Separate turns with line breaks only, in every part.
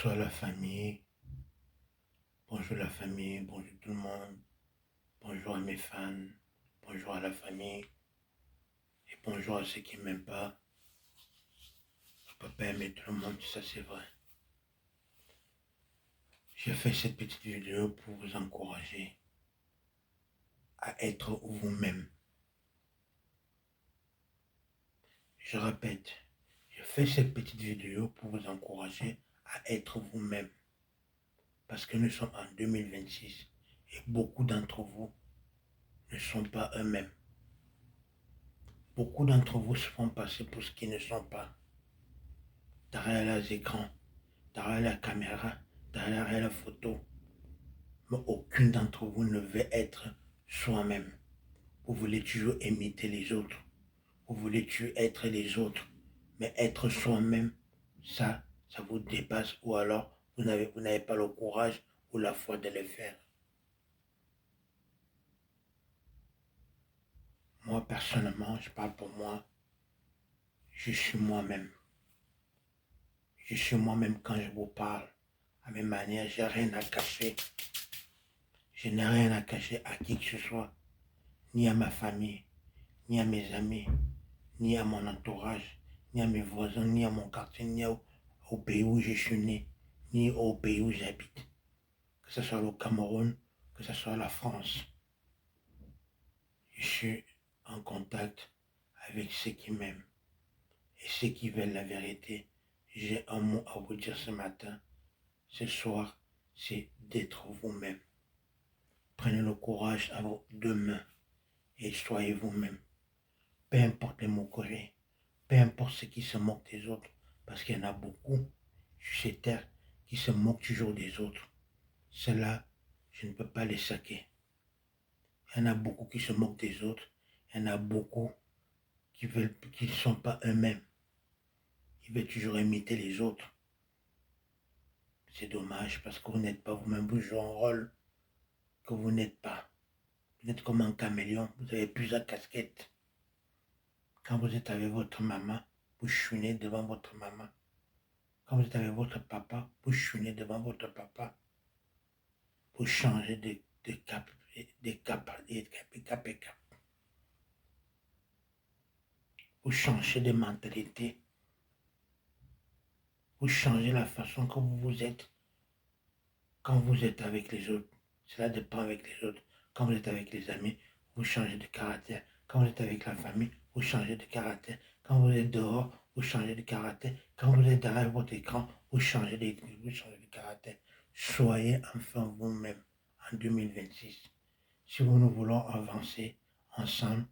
Bonsoir la famille, bonjour la famille, bonjour tout le monde, bonjour à mes fans, bonjour à la famille et bonjour à ceux qui ne m'aiment pas. Je ne peux pas aimer tout le monde, ça c'est vrai. J'ai fait cette petite vidéo pour vous encourager à être vous-même. Je répète, j'ai fait cette petite vidéo pour vous encourager à être vous-même. Parce que nous sommes en 2026 et beaucoup d'entre vous ne sont pas eux-mêmes. Beaucoup d'entre vous se font passer pour ce qu'ils ne sont pas. Derrière les écrans, derrière la caméra, derrière la photo. Mais aucun d'entre vous ne veut être soi-même. Vous voulez toujours imiter les autres. Vous voulez toujours être les autres. Mais être soi-même, ça vous dépasse. Ou alors, vous n'avez pas le courage ou la foi de le faire. Moi, personnellement, je parle pour moi. Je suis moi-même. Je suis moi-même quand je vous parle. À mes manières, j'ai rien à cacher. Je n'ai rien à cacher à qui que ce soit. Ni à ma famille, ni à mes amis, ni à mon entourage, ni à mes voisins, ni à mon quartier, ni au pays où je suis né, ni au pays où j'habite. Que ce soit le Cameroun, que ce soit la France. Je suis en contact avec ceux qui m'aiment et ceux qui veulent la vérité. J'ai un mot à vous dire ce matin, ce soir, c'est d'être vous-même. Prenez le courage à vos deux mains et soyez vous-même. Peu importe les moqueries, peu importe ceux qui se moquent des autres, parce qu'il y en a beaucoup sur cette terre qui se moquent toujours des autres. Cela, je ne peux pas les saquer. Il y en a beaucoup qui se moquent des autres. Il y en a beaucoup qui ne sont pas eux-mêmes. Ils veulent toujours imiter les autres. C'est dommage parce que vous n'êtes pas vous-même. Vous jouez un rôle que vous n'êtes pas. Vous êtes comme un caméléon. Vous avez plusieurs casquettes. Quand vous êtes avec votre maman, vous chouinez devant votre maman. Quand vous êtes avec votre papa, vous chouinez devant votre papa. Vous changez de cap, de cap. Vous changez de mentalité. Vous changez la façon que vous êtes quand vous êtes avec les autres. Cela dépend avec les autres. Quand vous êtes avec les amis, vous changez de caractère. Quand vous êtes avec la famille, vous changez de caractère. Quand vous êtes dehors, vous changez de caractère. Quand vous êtes derrière votre écran, vous changez de caractère. Soyez enfin vous-même en 2026. Si nous voulons avancer ensemble,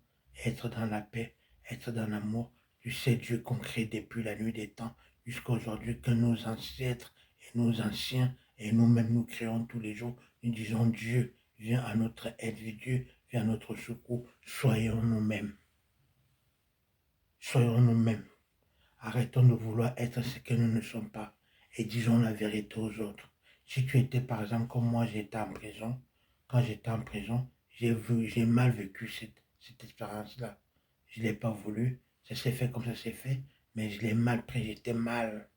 être dans la paix, être dans l'amour, du sais Dieu qu'on crée depuis la nuit des temps jusqu'à aujourd'hui, que nos ancêtres et nos anciens et nous-mêmes nous créons tous les jours, nous disons Dieu, viens à notre aide, Dieu, viens à notre secours, soyons nous-mêmes. Soyons nous-mêmes. Arrêtons de vouloir être ce que nous ne sommes pas et disons la vérité aux autres. Si tu étais par exemple comme moi, j'étais en prison, quand j'étais en prison, j'ai mal vécu cette expérience-là. Je ne l'ai pas voulu, ça s'est fait comme ça s'est fait, mais je l'ai mal pris, j'étais mal.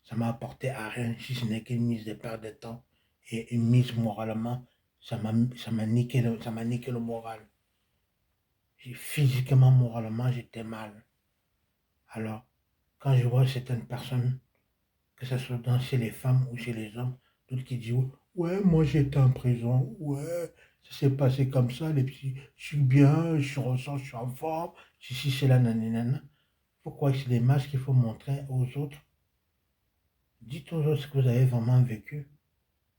Ça m'a apporté à rien, si ce n'est qu'une mise de perte de temps et une mise moralement, ça m'a niqué le moral. Physiquement, moralement, j'étais mal. Alors, quand je vois certaines personnes, que ce soit chez les femmes ou chez les hommes, d'autres qui disent ouais, moi j'étais en prison, ouais, ça s'est passé comme ça, les petits, je suis bien, je ressens, je suis en forme, si c'est la nanana. Pourquoi c'est les masques qu'il faut montrer aux autres? Dites aux autres ce que vous avez vraiment vécu.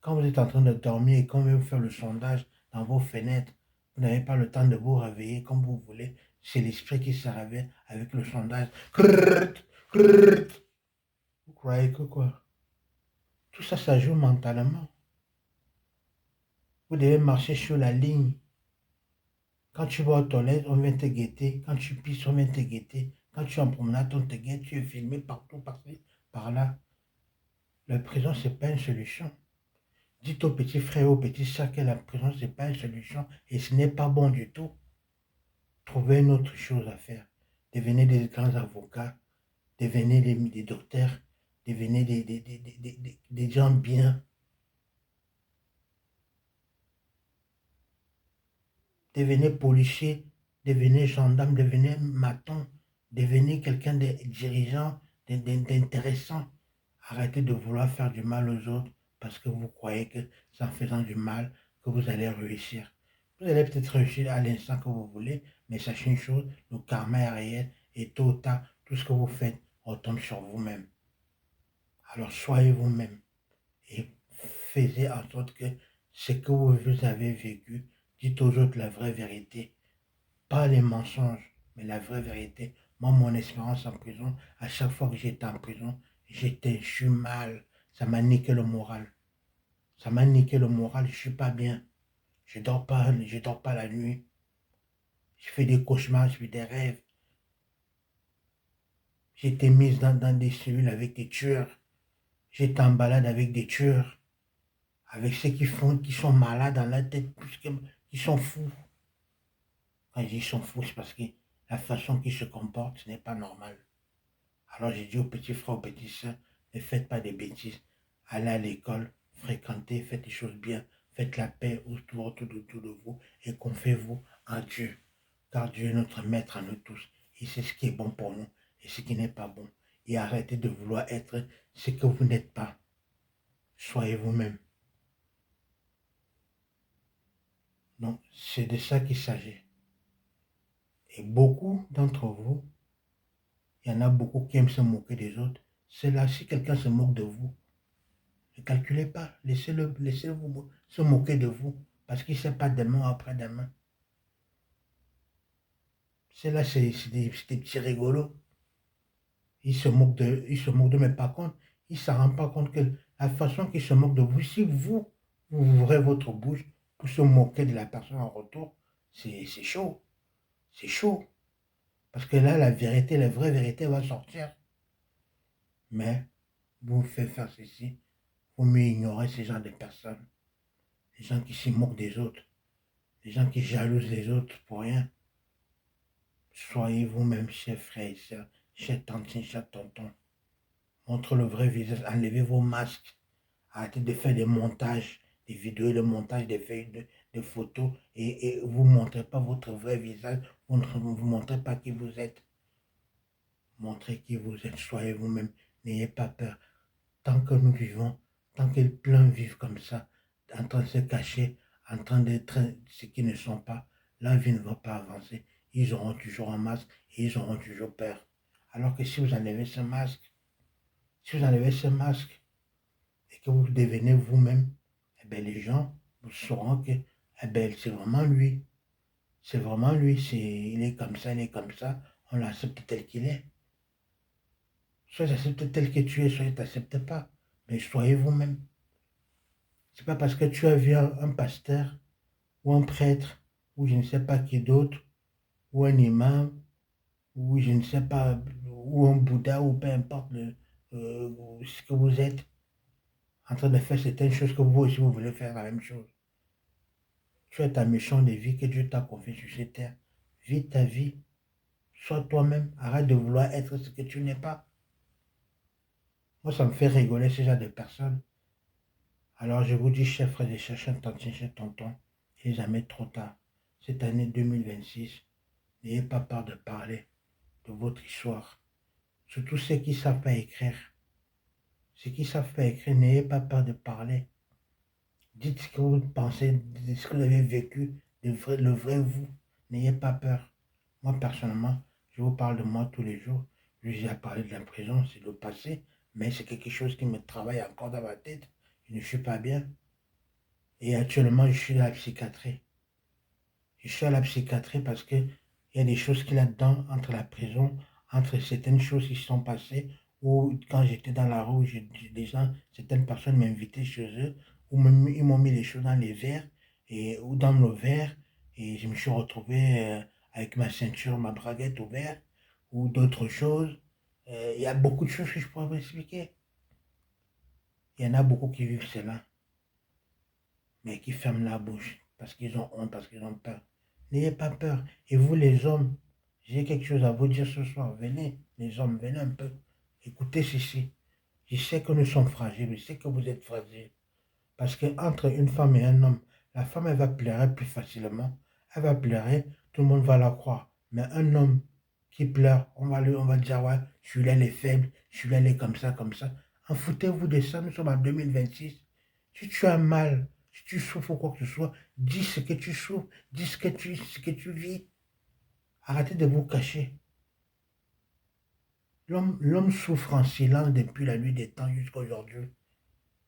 Quand vous êtes en train de dormir et qu'on veut faire le sondage dans vos fenêtres, vous n'avez pas le temps de vous réveiller comme vous voulez. C'est l'esprit qui se réveille avec le sondage. Vous croyez que quoi? Tout ça, ça joue mentalement. Vous devez marcher sur la ligne. Quand tu vas aux toilettes, on vient te guetter. Quand tu pisses, on vient te guetter. Quand tu es en promenade, on te guette. Tu es filmé partout, par-ci, par-là. La prison, ce n'est pas une solution. Dites aux petits frères, aux petits sœurs que la prison, ce n'est pas une solution et ce n'est pas bon du tout. Trouvez une autre chose à faire. Devenez des grands avocats, devenez des docteurs, devenez des gens bien. Devenez policier, devenez gendarme, devenez maton, devenez quelqu'un de dirigeant, d'intéressant. Arrêtez de vouloir faire du mal aux autres parce que vous croyez que c'est en faisant du mal que vous allez réussir. Vous allez peut-être réussir à l'instant que vous voulez, mais sachez une chose, le karma est réel et tôt ou tard, tout ce que vous faites retombe sur vous-même. Alors soyez vous-même et faites en sorte que ce que vous avez vécu, dites aux autres la vraie vérité. Pas les mensonges, mais la vraie vérité. Moi, mon expérience en prison, à chaque fois que j'étais en prison, je suis mal. Ça m'a niqué le moral. Ça m'a niqué le moral, je suis pas bien. Je dors pas la nuit. Je fais des cauchemars, je fais des rêves. J'étais mise dans des cellules avec des tueurs. J'étais en balade avec des tueurs. Avec ceux qui sont malades dans la tête, qui sont fous. Quand je dis sont fous, c'est parce que la façon qu'ils se comportent, ce n'est pas normal. Alors j'ai dit aux petits frères, aux petites sœurs, ne faites pas des bêtises. Allez à l'école, fréquentez, faites des choses bien, faites la paix autour de vous et confiez-vous en Dieu. Car Dieu est notre maître à nous tous. Il sait ce qui est bon pour nous et ce qui n'est pas bon. Et arrêtez de vouloir être ce que vous n'êtes pas. Soyez vous-même. Donc c'est de ça qu'il s'agit. Et beaucoup d'entre vous, il y en a beaucoup qui aiment se moquer des autres. C'est là, si quelqu'un se moque de vous, ne calculez pas, laissez-vous se moquer de vous, parce qu'il ne sait pas demain ou après-demain. C'est là, c'est des petits rigolos. Il se moque de, mais par contre, il ne s'en rend pas compte que la façon qu'il se moque de vous, si vous ouvrez votre bouche pour se moquer de la personne en retour, c'est chaud. C'est chaud. Parce que là, la vérité, la vraie vérité va sortir. Mais vous faites faire ceci, il vaut mieux ignorer ces gens de personnes. Les gens qui se moquent des autres. Les gens qui jalousent les autres pour rien. Soyez vous-même, chers frères et sœurs, chers tantes, chers tontons. Montre le vrai visage, enlevez vos masques. Arrêtez de faire des montages, des vidéos, le montage des feuilles de photos et vous ne montrez pas votre vrai visage, vous ne vous montrez pas qui vous êtes. Montrez qui vous êtes, soyez vous-même, n'ayez pas peur. Tant que nous vivons, tant que plein vivent comme ça, en train de se cacher, en train d'être ce qu'ils ne sont pas, la vie ne va pas avancer. Ils auront toujours un masque et ils auront toujours peur. Alors que si vous enlevez ce masque, si vous enlevez ce masque et que vous devenez vous-même, eh bien les gens vous sauront que eh bien, c'est vraiment lui. C'est vraiment lui. Il est comme ça, il est comme ça. On l'accepte tel qu'il est. Soit accepte tel que tu es, soit tu n'acceptes pas. Mais soyez vous-même. C'est pas parce que tu as vu un pasteur ou un prêtre ou je ne sais pas qui d'autre ou un imam ou je ne sais pas ou un Bouddha ou peu importe ce que vous êtes en train de faire certaines choses que vous aussi vous voulez faire la même chose. Tu as ta mission de vie que Dieu t'a confiée sur cette terre. Vis ta vie. Sois toi-même. Arrête de vouloir être ce que tu n'es pas. Moi, ça me fait rigoler ce genre de personnes. Alors je vous dis, chers frères et chers tantines, chers tontons, il n'est jamais trop tard. Cette année 2026, n'ayez pas peur de parler de votre histoire. Surtout ceux qui ne savent pas écrire. Ceux qui ne savent pas écrire, n'ayez pas peur de parler. Dites ce que vous pensez, dites ce que vous avez vécu, le vrai vous. N'ayez pas peur. Moi, personnellement, je vous parle de moi tous les jours. Je vous ai parlé de la prison, c'est le passé, mais c'est quelque chose qui me travaille encore dans ma tête. Je ne suis pas bien. Et actuellement, je suis à la psychiatrie. Je suis à la psychiatrie parce qu'il y a des choses qu'il y a dedans, entre la prison, entre certaines choses qui se sont passées, ou quand j'étais dans la rue, des gens, certaines personnes m'invitaient chez eux, ou ils m'ont mis les choses dans les verres, ou dans le verre, et je me suis retrouvé avec ma ceinture, ma braguette au verre, ou d'autres choses. Il y a beaucoup de choses que je pourrais vous expliquer. Il y en a beaucoup qui vivent cela, mais qui ferment la bouche parce qu'ils ont honte, parce qu'ils ont peur. N'ayez pas peur. Et vous, les hommes, j'ai quelque chose à vous dire ce soir. Venez, les hommes, venez un peu. Écoutez ceci. Je sais que nous sommes fragiles, je sais que vous êtes fragiles. Parce qu'entre une femme et un homme, la femme, elle va pleurer plus facilement. Elle va pleurer, tout le monde va la croire. Mais un homme qui pleure, on va dire, ouais, celui-là, il est faible, celui-là, il est comme ça, comme ça. En foutez-vous de ça, nous sommes en 2026. Si tu as mal, si tu souffres ou quoi que ce soit, dis ce que tu souffres, dis ce que tu vis. Arrêtez de vous cacher. L'homme souffre en silence depuis la nuit des temps jusqu'à aujourd'hui.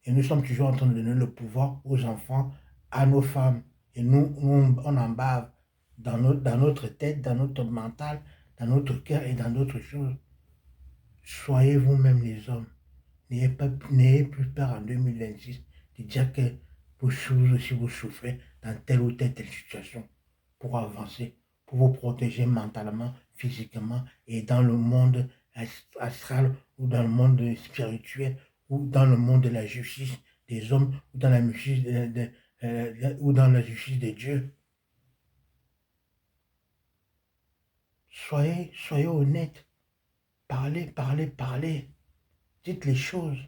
Et nous sommes toujours en train de donner le pouvoir aux enfants, à nos femmes. Et on en bave dans notre tête, dans notre mental, dans notre cœur et dans d'autres choses. Soyez vous-même les hommes. N'ayez plus peur en 2026 de dire que vous aussi vous souffrez dans telle ou telle situation pour avancer, pour vous protéger mentalement, physiquement et dans le monde astral ou dans le monde spirituel ou dans le monde de la justice des hommes ou dans la justice ou dans la justice de Dieu. Soyez honnête. Parlez, parlez, parlez. Dites les choses.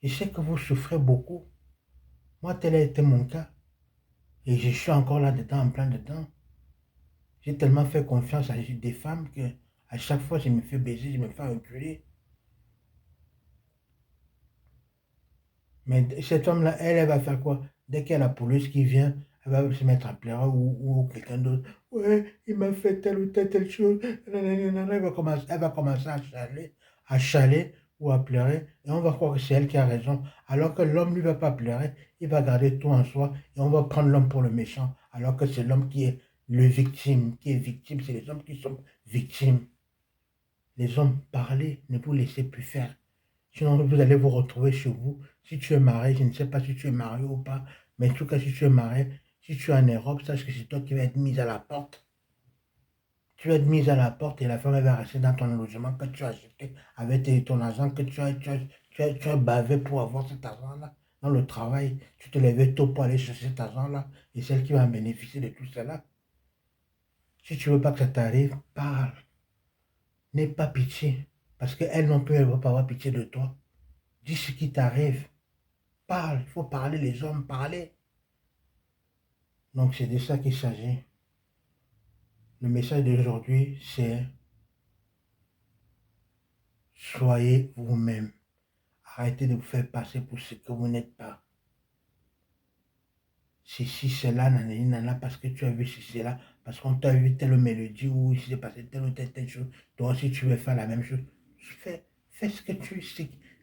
Je sais que vous souffrez beaucoup. Moi, tel a été mon cas. Et je suis encore là-dedans, en plein dedans. J'ai tellement fait confiance à des femmes que à chaque fois, je me fais baiser, je me fais enculer. Mais cette femme-là, elle va faire quoi? Dès qu'il y a la police qui vient, elle va se mettre à pleurer ou quelqu'un d'autre. Ouais, il m'a fait telle ou telle chose. Nanana. Elle va commencer à chaler ou à pleurer. Et on va croire que c'est elle qui a raison. Alors que l'homme ne va pas pleurer, il va garder tout en soi. Et on va prendre l'homme pour le méchant. Alors que c'est l'homme qui est le victime, qui est victime. C'est les hommes qui sont victimes. Les hommes, parlez, ne vous laissez plus faire. Sinon, vous allez vous retrouver chez vous. Si tu es marié, je ne sais pas si tu es marié ou pas, mais en tout cas, si tu es marié, si tu es en Europe, sache que c'est toi qui vas être mise à la porte. Tu vas être mise à la porte et la femme elle va rester dans ton logement que tu as acheté avec ton argent que tu as bavé pour avoir cet argent-là. Dans le travail, tu te levais tôt pour aller chercher cet argent-là et celle qui va en bénéficier de tout cela. Si tu ne veux pas que ça t'arrive, parle. N'aie pas pitié. Parce qu'elle non plus, elle ne va pas avoir pitié de toi. Dis ce qui t'arrive. Parle, il faut parler, les hommes, parler. Donc c'est de ça qu'il s'agit. Le message d'aujourd'hui, c'est soyez vous-même. Arrêtez de vous faire passer pour ce que vous n'êtes pas. Si c'est là, nanani, nana, parce que tu as vu si c'est là, parce qu'on t'a vu telle mélodie ou il s'est passé telle ou telle chose, toi aussi tu veux faire la même chose. Fais ce que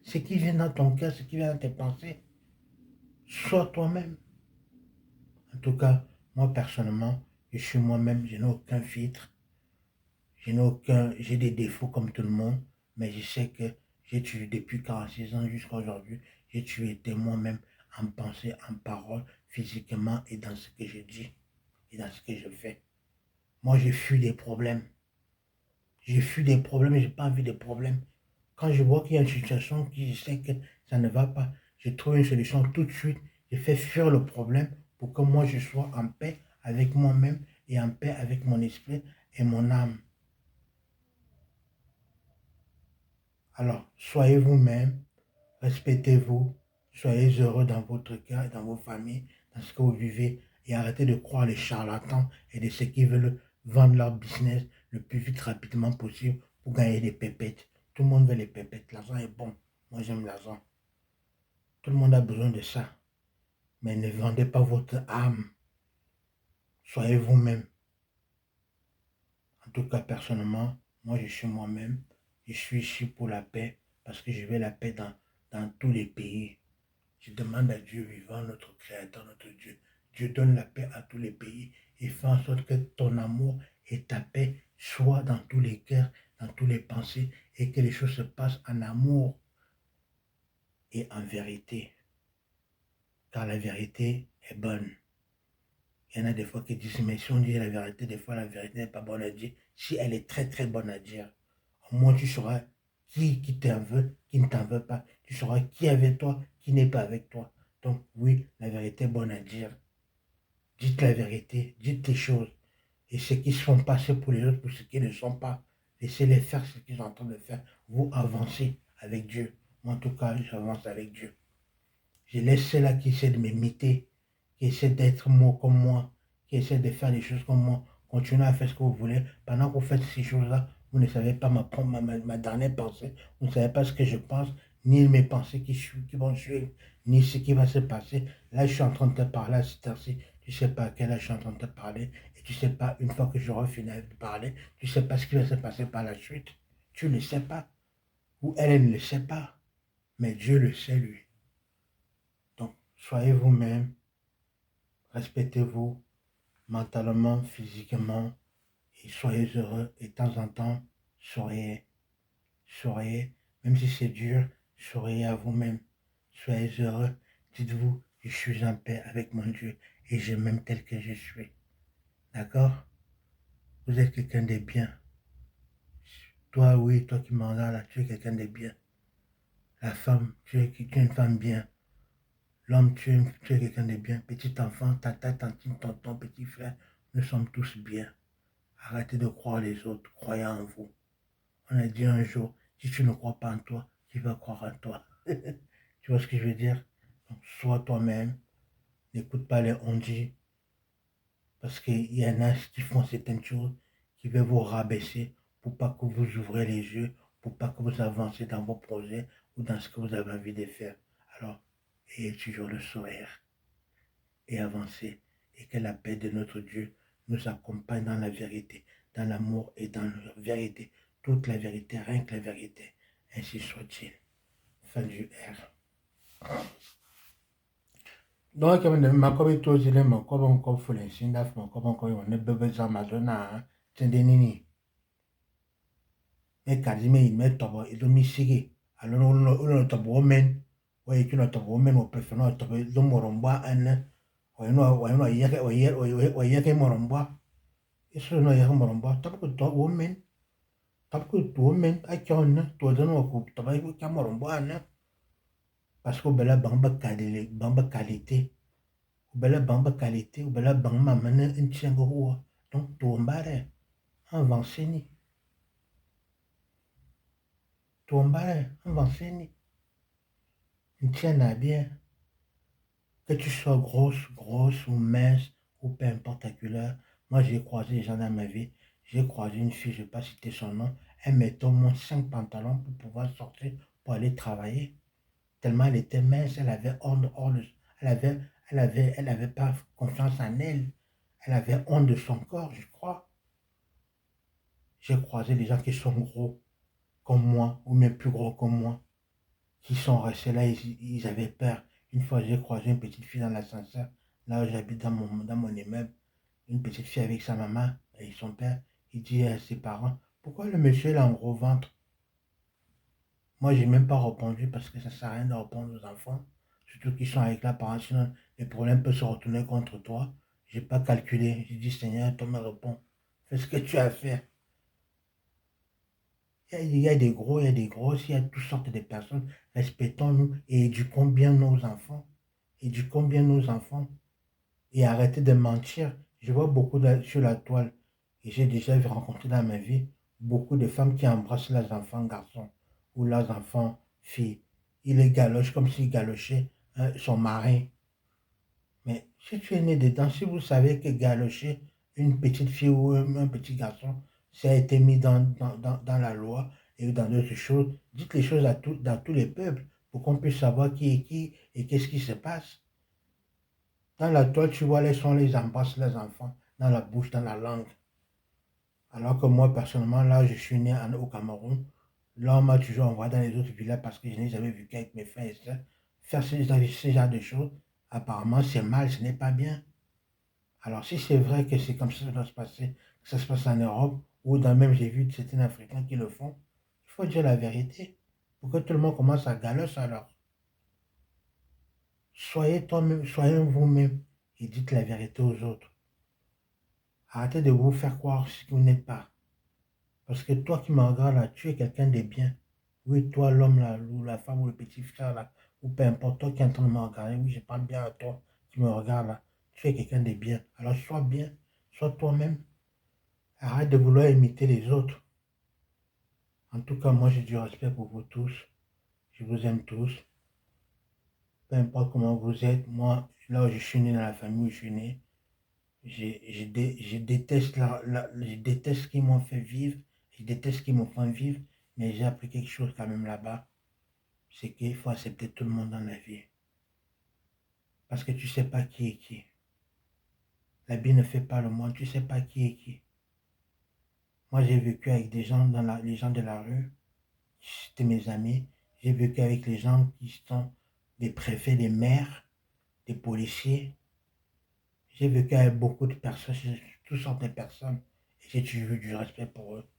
ce qui vient dans ton cœur, ce qui vient dans tes pensées. Sois toi-même. En tout cas, moi personnellement, je suis moi-même, je n'ai aucun filtre. J'ai des défauts comme tout le monde, mais je sais que j'ai tué depuis 46 ans jusqu'à aujourd'hui. J'ai tué été moi-même en pensée, en parole, physiquement et dans ce que je dis et dans ce que je fais. Moi, j'ai fui des problèmes. J'ai fui des problèmes et j'ai pas envie de problèmes. Quand je vois qu'il y a une situation qui je sais que ça ne va pas, je trouve une solution tout de suite. Je fais fuir le problème pour que moi je sois en paix avec moi-même et en paix avec mon esprit et mon âme. Alors, soyez vous-même, respectez-vous, soyez heureux dans votre cœur, dans vos familles, dans ce que vous vivez, et arrêtez de croire les charlatans et de ceux qui veulent vendre leur business le plus vite, rapidement possible pour gagner des pépettes. Tout le monde veut les pépettes. L'argent est bon. Moi, j'aime l'argent. Tout le monde a besoin de ça. Mais ne vendez pas votre âme. Soyez vous-même. En tout cas, personnellement, moi, je suis moi-même. Je suis ici pour la paix parce que je veux la paix dans tous les pays. Je demande à Dieu vivant, notre Créateur, notre Dieu. Dieu donne la paix à tous les pays et fait en sorte que ton amour et ta paix soient dans tous les cœurs, dans toutes les pensées et que les choses se passent en amour et en vérité. Car la vérité est bonne. Il y en a des fois qui disent, mais si on dit la vérité, des fois la vérité n'est pas bonne à dire. Si elle est très très bonne à dire, au moins tu sauras qui t'en veut, qui ne t'en veut pas. Tu sauras qui est avec toi, qui n'est pas avec toi. Donc oui, la vérité est bonne à dire. Dites la vérité, dites les choses. Et ceux qui se font passer pour les autres, pour ceux qui ne sont pas, laissez-les faire ce qu'ils sont en train de faire. Vous avancez avec Dieu. Moi, en tout cas, j'avance avec Dieu. Je laisse ceux-là qui essaient de m'imiter, qui essaient d'être moi comme moi, qui essaient de faire des choses comme moi. Continuez à faire ce que vous voulez. Pendant que vous faites ces choses-là, vous ne savez pas ma dernière pensée. Vous ne savez pas ce que je pense, ni mes pensées qui vont suivre, ni ce qui va se passer. Là, je suis en train de te parler à cette heure-ci. Tu ne sais pas à quelle heure je suis en train de te parler. Et tu ne sais pas, une fois que j'aurai fini de parler, tu ne sais pas ce qui va se passer par la suite. Tu ne le sais pas. Ou elle ne le sait pas. Mais Dieu le sait, lui. Donc, soyez vous-même, respectez-vous mentalement, physiquement, et soyez heureux. Et de temps en temps, souriez, souriez, même si c'est dur, souriez à vous-même. Soyez heureux. Dites-vous, je suis en paix avec mon Dieu et je m'aime tel que je suis. D'accord? Vous êtes quelqu'un de bien. Toi, oui, toi qui m'en regardes là, tu es quelqu'un de bien. La femme, tu es une femme bien. L'homme, tu es quelqu'un de bien. Petit enfant, tata, tantine, tonton, petit frère, nous sommes tous bien. Arrêtez de croire les autres, croyez en vous. On a dit un jour, si tu ne crois pas en toi, qui va croire en toi? Tu vois ce que je veux dire? Donc, sois toi-même, n'écoute pas les on-dit, parce qu'il y en a qui font certaines choses qui veulent vous rabaisser pour pas que vous ouvrez les yeux, pour pas que vous avancez dans vos projets ou dans ce que vous avez envie de faire. Alors, ayez toujours le sourire et avancez, et que la paix de notre Dieu nous accompagne dans la vérité, dans l'amour et dans la vérité, toute la vérité, rien que la vérité. Ainsi soit-il. Fin du R. Donc, ma kobe to zile ma kobe nko fulen sindaf ma kobe nko yon ne bebe zamazona tendenini. Me kazime me tobo idomi sige. Alors uno tobo omen. Wa ikino tobo omen o prefeno tobo idomoromba ane. Oyeke moromba. Eso no yeke moromba. Tapo to women. Tapo to women. Akyon to dono ko toba ika moromba ane. Parce que bela bamba qualité. Bela bamba qualité. Bela bamba mane ntchengo huwa. Donc to mbare. Avancez ni. To mbare. Avancez ni. Ntchena bien. Que tu sois grosse ou mince, ou peu importe à quelle heure. Moi, j'ai croisé des gens dans ma vie. J'ai croisé une fille, je ne vais pas citer son nom. Elle mettait au moins 5 pantalons pour pouvoir sortir, pour aller travailler. Tellement elle était mince, elle avait honte, elle avait pas confiance en elle. Elle avait honte de son corps, je crois. J'ai croisé des gens qui sont gros comme moi, ou même plus gros que moi, qui sont restés là, ils avaient peur. Une fois, j'ai croisé une petite fille dans l'ascenseur, là où j'habite dans mon immeuble, une petite fille avec sa maman et son père. Il dit à ses parents, pourquoi le monsieur il a un gros ventre? Moi, j'ai même pas répondu parce que ça sert à rien de répondre aux enfants, surtout qu'ils sont avec la parent, sinon les problèmes peuvent se retourner contre toi. J'ai pas calculé. J'ai dit, Seigneur, toi me réponds. Fais ce que tu as à faire. Il y a des gros, il y a des grosses, il y a toutes sortes de personnes. Respectons-nous et éduquons bien nos enfants. Éduquons bien nos enfants. Et arrêtez de mentir. Je vois beaucoup sur la toile, et j'ai déjà rencontré dans ma vie beaucoup de femmes qui embrassent leurs enfants garçons ou leurs enfants filles. Ils les galochent comme s'ils galochaient son mari. Mais si tu es né dedans, si vous savez que galocher une petite fille ou un petit garçon, ça a été mis dans la loi et dans d'autres choses, dites les choses dans tous les peuples pour qu'on puisse savoir qui est qui et qu'est-ce qui se passe. Dans la toile, tu vois, les sons, les embrassent les enfants, dans la bouche, dans la langue. Alors que moi, personnellement, là, je suis né au Cameroun. Là, on m'a toujours envoyé dans les autres villages parce que je n'ai jamais vu qu'avec mes frères et sœurs faire ce genre de choses. Apparemment, c'est mal, ce n'est pas bien. Alors, si c'est vrai que c'est comme ça que ça doit se passer, que ça se passe en Europe, ou dans même, j'ai vu certains Africains qui le font, il faut dire la vérité. Pour que tout le monde commence à galocher alors. Soyez toi-même, soyez vous-même et dites la vérité aux autres. Arrêtez de vous faire croire ce que vous n'êtes pas. Parce que toi qui me regardes là, tu es quelqu'un de bien. Oui, toi l'homme là, ou la femme ou le petit frère là, ou peu importe, toi qui es en train de me regarder, oui, je parle bien à toi qui me regarde là. Tu es quelqu'un de bien. Alors sois bien, sois toi-même. Arrête de vouloir imiter les autres. En tout cas, moi j'ai du respect pour vous tous. Je vous aime tous. Peu importe comment vous êtes, moi, là où je suis né, dans la famille où je suis né, je déteste, je déteste ce qu'ils m'ont fait vivre, je déteste ce qu'ils m'ont fait vivre, mais j'ai appris quelque chose quand même là-bas, c'est qu'il faut accepter tout le monde dans la vie. Parce que tu ne sais pas qui est qui. La vie ne fait pas le monde, tu ne sais pas qui est qui. Moi, j'ai vécu avec des gens, les gens de la rue, c'était mes amis. J'ai vécu avec les gens qui sont des préfets, des maires, des policiers. J'ai vécu avec beaucoup de personnes, toutes sortes de personnes. Et j'ai toujours eu du respect pour eux.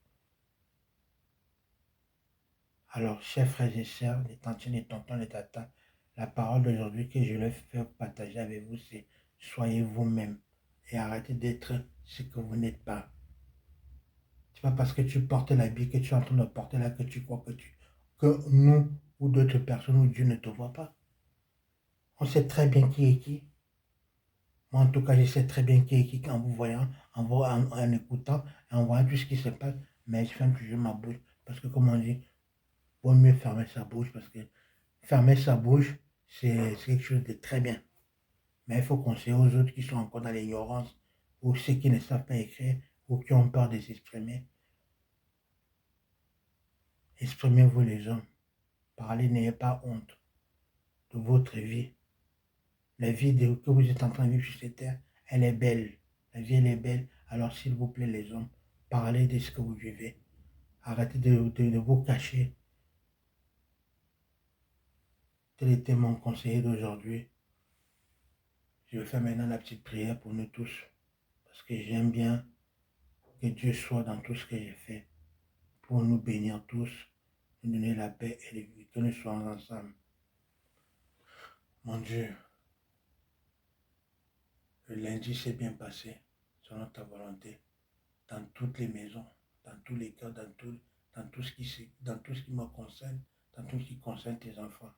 Alors, chers frères et sœurs, les tantiens, les tontons, les tatas, la parole d'aujourd'hui que je vais faire partager avec vous, c'est soyez vous-même et arrêtez d'être ce que vous n'êtes pas. C'est pas parce que tu portes l'habit que tu es en train de porter là que tu crois que nous ou d'autres personnes ou Dieu ne te voit pas. On sait très bien qui est qui. Moi, en tout cas, je sais très bien qui est qui en vous voyant, en écoutant, en voyant tout ce qui se passe. Mais je ferme toujours ma bouche. Parce que, comme on dit, vaut mieux fermer sa bouche. Parce que fermer sa bouche, c'est quelque chose de très bien. Mais il faut conseiller aux autres qui sont encore dans l'ignorance, ou ceux qui ne savent pas écrire, ou qui ont peur de s'exprimer. Exprimez-vous les hommes. Parlez, n'ayez pas honte de votre vie. La vie que vous êtes en train de vivre sur cette terre, elle est belle. La vie, elle est belle. Alors, s'il vous plaît, les hommes, parlez de ce que vous vivez. Arrêtez de vous cacher. Tel était mon conseiller d'aujourd'hui. Je vais faire maintenant la petite prière pour nous tous. Parce que j'aime bien que Dieu soit dans tout ce que j'ai fait. Pour nous bénir tous, nous donner la paix et la vie, que nous soyons ensemble. Mon Dieu, le lundi s'est bien passé, selon ta volonté, dans toutes les maisons, dans tous les cas, dans tout ce qui me concerne, dans tout ce qui concerne tes enfants.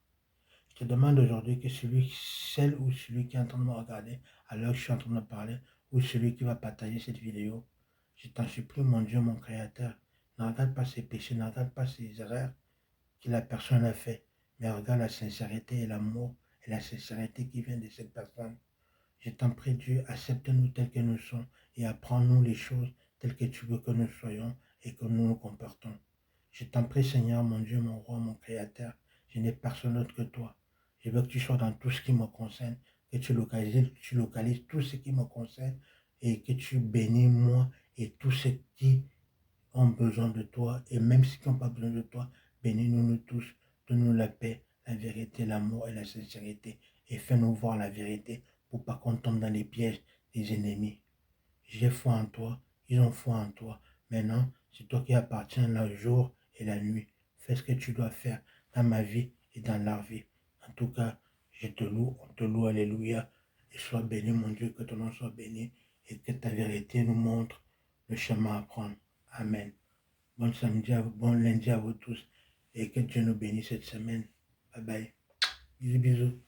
Je te demande aujourd'hui que celle ou celui qui est en train de me regarder, alors que je suis en train de parler, ou celui qui va partager cette vidéo, je t'en supplie, mon Dieu, mon Créateur, ne regarde pas ses péchés, ne regarde pas ses erreurs que la personne a fait, mais regarde la sincérité et l'amour et la sincérité qui vient de cette personne. Je t'en prie, Dieu, accepte-nous tels que nous sommes et apprends-nous les choses telles que tu veux que nous soyons et que nous nous comportons. Je t'en prie, Seigneur, mon Dieu, mon roi, mon Créateur, je n'ai personne d'autre que toi. Je veux que tu sois dans tout ce qui me concerne, que tu localises tout ce qui me concerne et que tu bénis moi et tous ceux qui ont besoin de toi et même ceux qui n'ont pas besoin de toi, bénis-nous tous, donne-nous la paix, la vérité, l'amour et la sincérité et fais-nous voir la vérité pour pas qu'on tombe dans les pièges des ennemis. J'ai foi en toi, ils ont foi en toi. Maintenant, c'est toi qui appartiens le jour et la nuit. Fais ce que tu dois faire dans ma vie et dans leur vie. En tout cas, je te loue, on te loue, alléluia. Et sois béni, mon Dieu, que ton nom soit béni et que ta vérité nous montre le chemin à prendre. Amen. Bon lundi à vous tous et que Dieu nous bénisse cette semaine. Bye bye. Bisous, bisous.